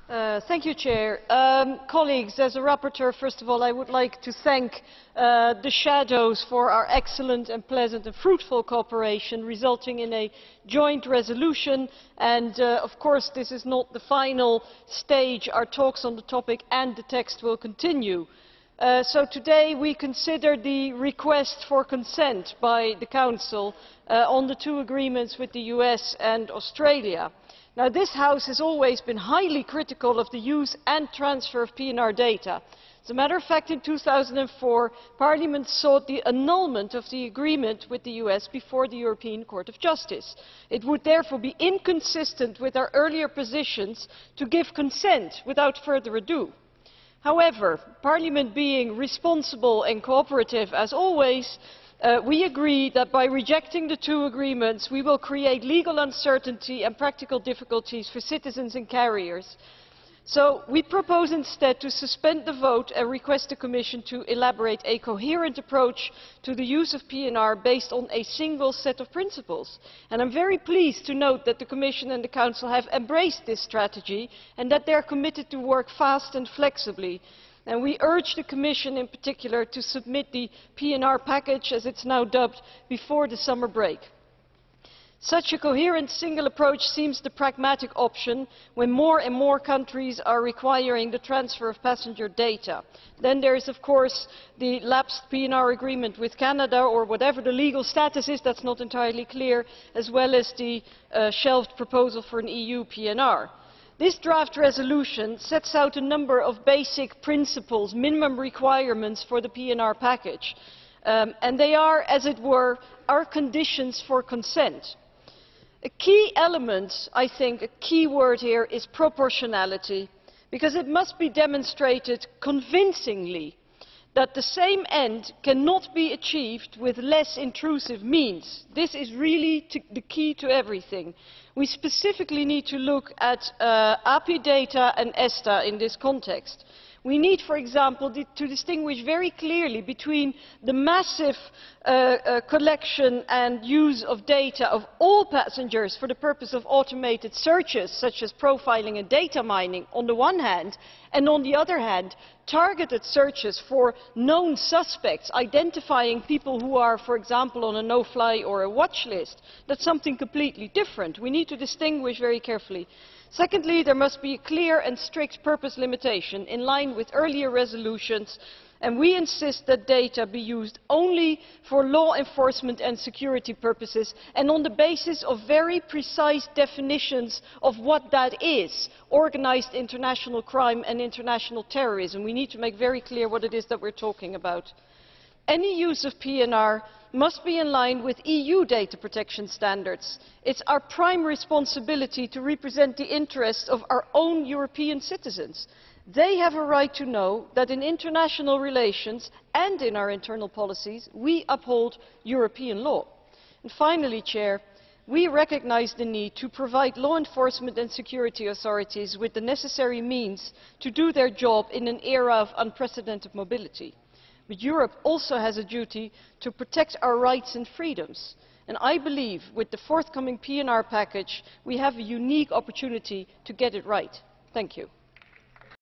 Thank you, Chair. Colleagues, as a rapporteur, first of all, I would like to thank the shadows for our excellent and pleasant and fruitful cooperation, resulting in a joint resolution. And, of course, this is not the final stage. Our talks on the topic and the text will continue. So today we consider the request for consent by the Council on the two agreements with the US and Australia. Now, this House has always been highly critical of the use and transfer of PNR data. As a matter of fact, in 2004, Parliament sought the annulment of the agreement with the US before the European Court of Justice. It would therefore be inconsistent with our earlier positions to give consent without further ado. However, Parliament being responsible and cooperative as always, we agree that by rejecting the two agreements we will create legal uncertainty and practical difficulties for citizens and carriers. So we propose instead to suspend the vote and request the Commission to elaborate a coherent approach to the use of PNR based on a single set of principles. And I'm very pleased to note that the Commission and the Council have embraced this strategy and that they are committed to work fast and flexibly. And we urge the Commission in particular to submit the PNR package, as it's now dubbed, before the summer break. Such a coherent single approach seems the pragmatic option when more and more countries are requiring the transfer of passenger data. Then there is, of course, the lapsed PNR agreement with Canada, or whatever the legal status is, that's not entirely clear, as well as the shelved proposal for an EU PNR. This draft resolution sets out a number of basic principles, minimum requirements for the PNR package, and they are, as it were, our conditions for consent. A key element, I think, a key word here is proportionality, because it must be demonstrated convincingly that the same end cannot be achieved with less intrusive means. This is really the key to everything. We specifically need to look at API data and ESTA in this context. We need, for example, to distinguish very clearly between the massive collection and use of data of all passengers for the purpose of automated searches, such as profiling and data mining, on the one hand, and on the other hand, targeted searches for known suspects, identifying people who are, for example, on a no-fly or a watch list. That's something completely different. We need to distinguish very carefully. Secondly, there must be a clear and strict purpose limitation in line with earlier resolutions, and we insist that data be used only for law enforcement and security purposes and on the basis of very precise definitions of what that is: organised international crime and international terrorism. We need to make very clear what it is that we're talking about. Any use of PNR must be in line with EU data protection standards. It's our prime responsibility to represent the interests of our own European citizens. They have a right to know that in international relations and in our internal policies we uphold European law. And finally, Chair, we recognise the need to provide law enforcement and security authorities with the necessary means to do their job in an era of unprecedented mobility. But Europe also has a duty to protect our rights and freedoms. And I believe with the forthcoming PNR package we have a unique opportunity to get it right. Thank you.